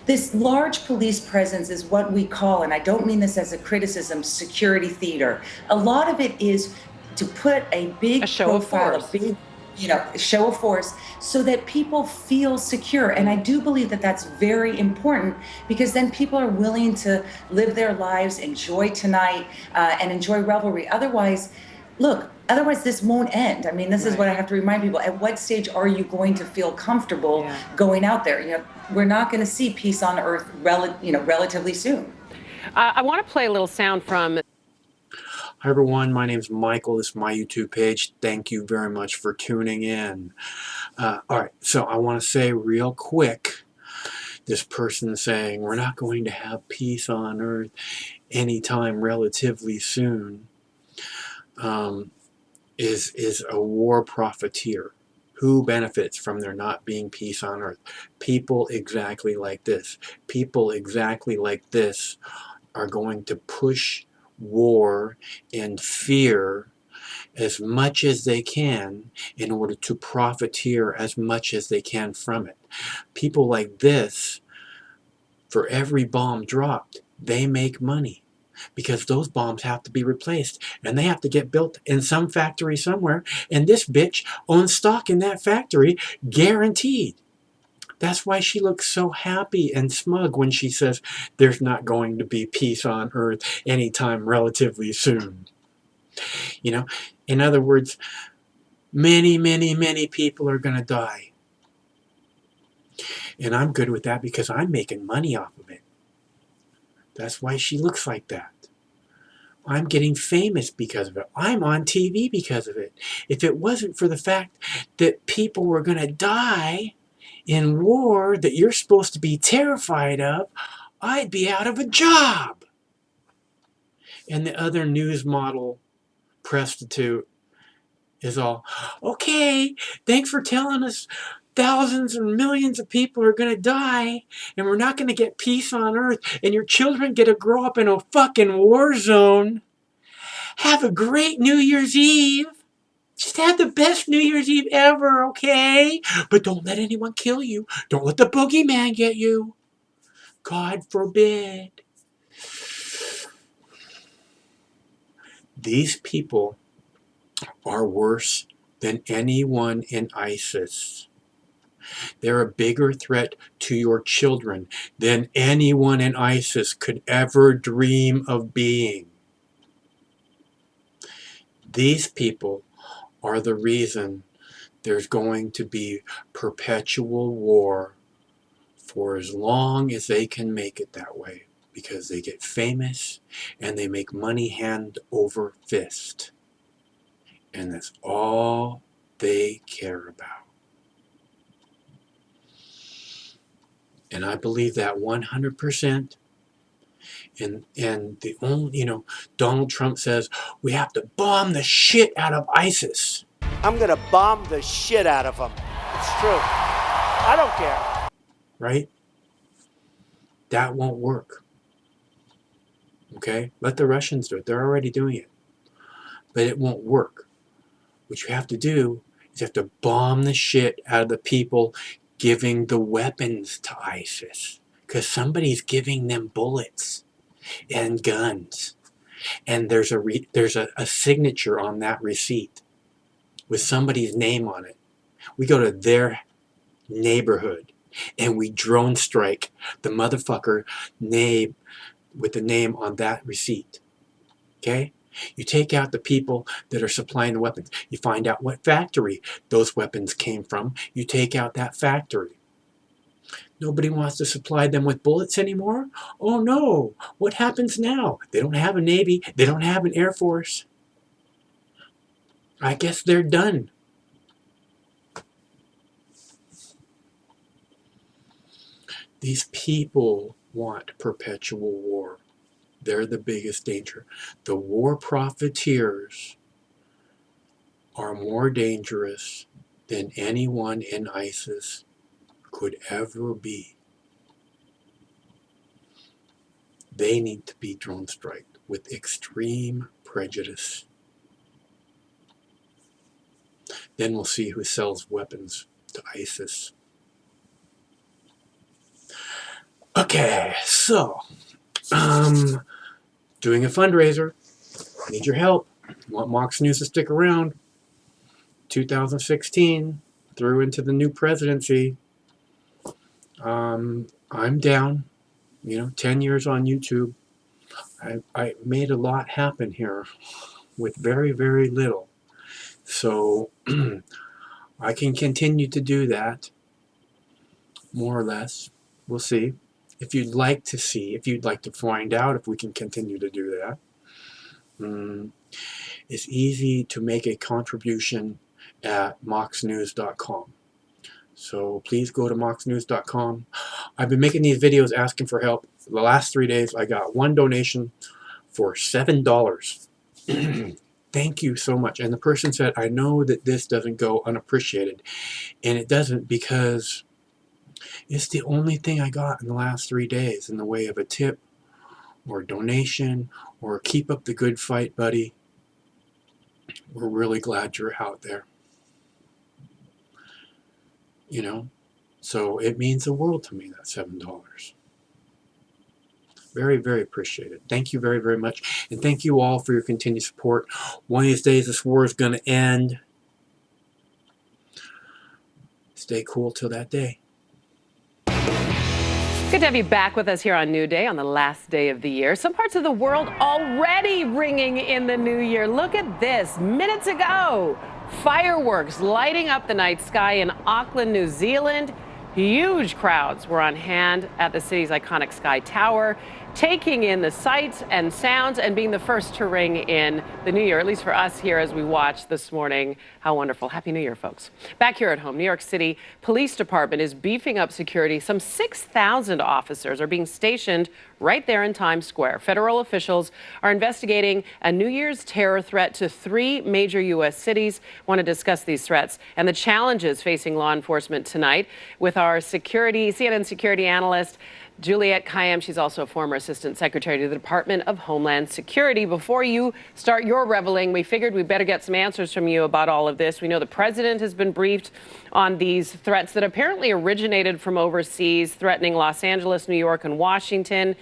this large police presence is what we call, and I don't mean this as a criticism, security theater. A lot of it is to put a A big show of profile, a force. big, show of force so that people feel secure. And I do believe that that's very important because then people are willing to live their lives, enjoy tonight, and enjoy revelry. Otherwise this won't end. I mean, this is Right. what I have to remind people. At what stage are you going to feel comfortable Yeah. going out there? We're not going to see peace on earth relatively soon. I want to play a little sound from. Hi everyone, my name is Michael. This is my YouTube page. Thank you very much for tuning in. Alright, so I want to say real quick, this person saying we're not going to have peace on earth anytime relatively soon is a war profiteer. Who benefits from there not being peace on earth? People exactly like this. People exactly like this are going to push war and fear as much as they can in order to profiteer as much as they can from it. People like this, for every bomb dropped, they make money because those bombs have to be replaced and they have to get built in some factory somewhere, and this bitch owns stock in that factory, guaranteed. That's why she looks so happy and smug when she says there's not going to be peace on earth anytime relatively soon. You know, in other words, many, many, many people are going to die. And I'm good with that because I'm making money off of it. That's why she looks like that. I'm getting famous because of it. I'm on TV because of it. If it wasn't for the fact that people were going to die in war that you're supposed to be terrified of, I'd be out of a job. And the other news model prostitute is all, okay, thanks for telling us thousands and millions of people are going to die and we're not going to get peace on earth and your children get to grow up in a fucking war zone. Have a great New Year's Eve. Just have the best New Year's Eve ever, okay? But don't let anyone kill you. Don't let the boogeyman get you. God forbid. These people are worse than anyone in ISIS. They're a bigger threat to your children than anyone in ISIS could ever dream of being. These people are the reason there's going to be perpetual war for as long as they can make it that way, because they get famous and they make money hand over fist. And that's all they care about. And I believe that 100%. And the only, Donald Trump says we have to bomb the shit out of ISIS. I'm going to bomb the shit out of them. It's true. I don't care. Right? That won't work. Okay? Let the Russians do it. They're already doing it. But it won't work. What you have to do is you have to bomb the shit out of the people giving the weapons to ISIS. Because somebody's giving them bullets and guns. And there's a signature on that receipt with somebody's name on it. We go to their neighborhood and we drone strike the motherfucker name with the name on that receipt. Okay? You take out the people that are supplying the weapons. You find out what factory those weapons came from. You take out that factory. Nobody wants to supply them with bullets anymore? Oh no! What happens now? They don't have a Navy. They don't have an Air Force. I guess they're done. These people want perpetual war. They're the biggest danger. The war profiteers are more dangerous than anyone in ISIS could ever be. They need to be drone striked with extreme prejudice. Then we'll see who sells weapons to ISIS. Okay, so doing a fundraiser. Need your help. Want Mox News to stick around. 2016 through into the new presidency. I'm down. 10 years on YouTube. I made a lot happen here with very, very little. So I can continue to do that, more or less. We'll see. If you'd like to find out if we can continue to do that, it's easy to make a contribution at moxnews.com. So please go to moxnews.com. I've been making these videos asking for help. The last 3 days, I got one donation for $7. Thank you so much. And the person said, I know that this doesn't go unappreciated. And it doesn't, because it's the only thing I got in the last 3 days in the way of a tip or a donation or keep up the good fight, buddy. We're really glad you're out there. So it means the world to me, that $7. Very, very appreciated. Thank you very, very much. And thank you all for your continued support. One of these days, this war is going to end. Stay cool till that day. Good to have you back with us here on New Day on the last day of the year. Some parts of the world already ringing in the new year. Look at this. Minutes ago, fireworks lighting up the night sky in Auckland, New Zealand. Huge crowds were on hand at the city's iconic Sky Tower, taking in the sights and sounds and being the first to ring in the new year, at least for us here as we watch this morning. How wonderful. Happy New Year, folks. Back here at home, New York City Police Department is beefing up security. Some 6,000 officers are being stationed right there in Times Square. Federal officials are investigating a New Year's terror threat to 3 major U.S. cities. Want to discuss these threats and the challenges facing law enforcement tonight with our CNN security analyst, Juliette Kayyem. She's also a former Assistant Secretary to the Department of Homeland Security. Before you start your reveling, we figured we better get some answers from you about all of this. We know the president has been briefed on these threats that apparently originated from overseas, threatening Los Angeles, New York, and Washington.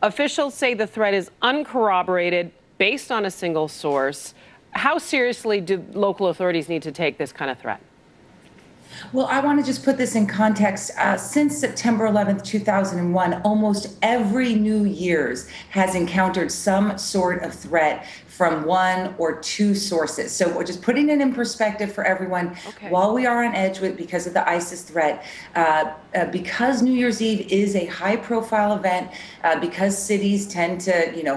Officials say the threat is uncorroborated, based on a single source. How seriously do local authorities need to take this kind of threat? Well, I want to just put this in context. Since September 11th, 2001, almost every New Year's has encountered some sort of threat from 1 or 2 sources. So we're just putting it in perspective for everyone. Okay. While we are on edge because of the ISIS threat, because New Year's Eve is a high-profile event, because cities tend to,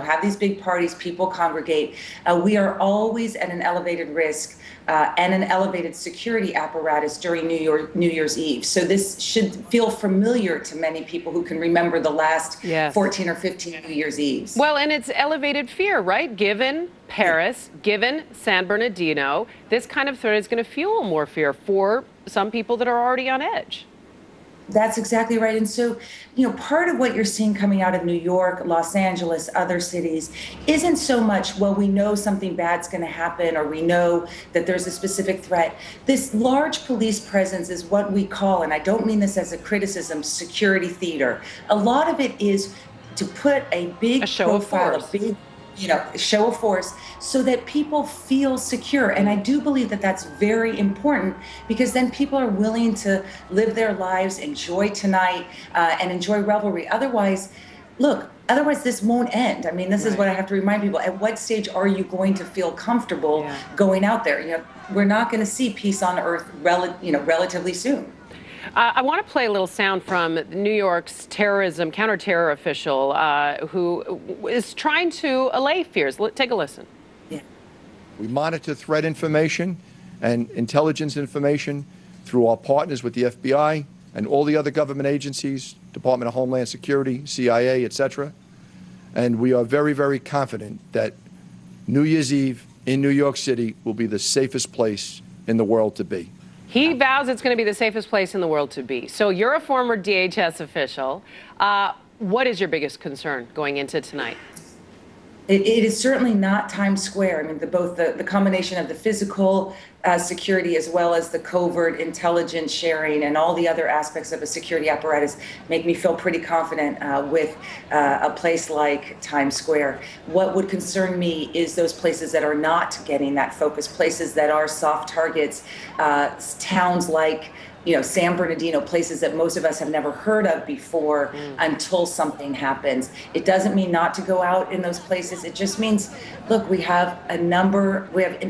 have these big parties, people congregate, we are always at an elevated risk and an elevated security apparatus during New Year's Eve. So this should feel familiar to many people who can remember the last 14 or 15 New Year's Eves. Well, and it's elevated fear, right? Given Paris, given San Bernardino, this kind of threat is going to fuel more fear for some people that are already on edge. That's exactly right. And so, part of what you're seeing coming out of New York, Los Angeles, other cities isn't so much, well, we know something bad's going to happen or we know that there's a specific threat. This large police presence is what we call, and I don't mean this as a criticism, security theater. A lot of it is to put a big profile, a big show of force so that people feel secure. And I do believe that that's very important because then people are willing to live their lives, enjoy tonight, and enjoy revelry. Otherwise, this won't end. I mean, this is what I have to remind people. At what stage are you going to feel comfortable going out there? We're not going to see peace on earth relatively soon. I want to play a little sound from New York's counter-terror official who is trying to allay fears. Take a listen. Yeah. We monitor threat information and intelligence information through our partners with the FBI and all the other government agencies, Department of Homeland Security, CIA, etc. And we are very, very confident that New Year's Eve in New York City will be the safest place in the world to be. He vows it's going to be the safest place in the world to be. So you're a former DHS official. What is your biggest concern going into tonight? It is certainly not Times Square. I mean, both the combination of the physical security as well as the covert intelligence sharing and all the other aspects of a security apparatus make me feel pretty confident with a place like Times Square. What would concern me is those places that are not getting that focus, places that are soft targets, towns like San Bernardino, places that most of us have never heard of before until something happens. It doesn't mean not to go out in those places. It just means, look, we have an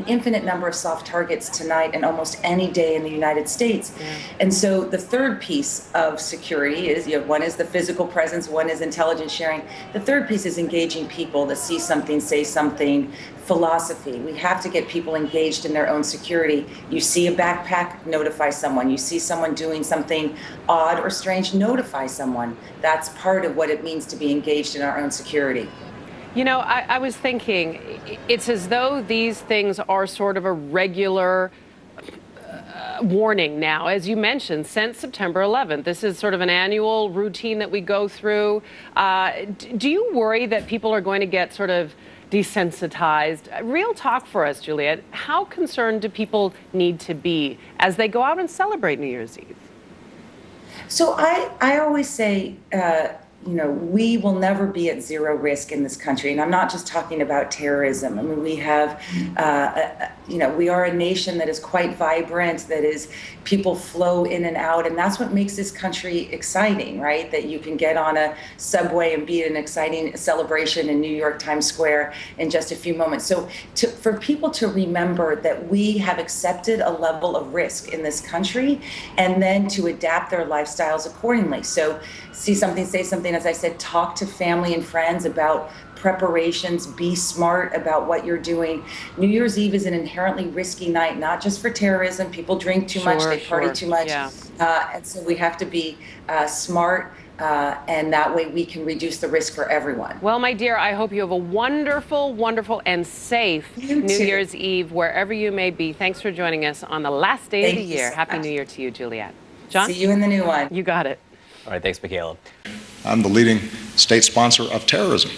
infinite number of soft targets tonight and almost any day in the United States. And so the third piece of security is, one is the physical presence, one is intelligence sharing. The third piece is engaging people to see something, say something, philosophy. We have to get people engaged in their own security. You see a backpack, notify someone. You see someone doing something odd or strange, notify someone. That's part of what it means to be engaged in our own security. I was thinking, it's as though these things are sort of a regular warning now, as you mentioned, since September 11th. This is sort of an annual routine that we go through. Do you worry that people are going to get sort of desensitized? Real talk for us, Juliet. How concerned do people need to be as they go out and celebrate New Year's Eve? So I always say, we will never be at zero risk in this country. And I'm not just talking about terrorism. I mean, we have, we are a nation that is quite vibrant, that is, people flow in and out. And that's what makes this country exciting, right? That you can get on a subway and be at an exciting celebration in New York Times Square in just a few moments. So for people to remember that we have accepted a level of risk in this country and then to adapt their lifestyles accordingly. So see something, say something, as I said, talk to family and friends about preparations, be smart about what you're doing. New Year's Eve is an inherently risky night, not just for terrorism. People drink too much, they party too much. Yeah. And so we have to be smart, and that way we can reduce the risk for everyone. Well, my dear, I hope you have a wonderful, wonderful and safe New Year's Eve, wherever you may be. Thanks for joining us on the last day of the year. Happy New Year to you, Juliet. John? See you in the new one. You got it. All right, thanks, Michaela. I'm the leading state sponsor of terrorism.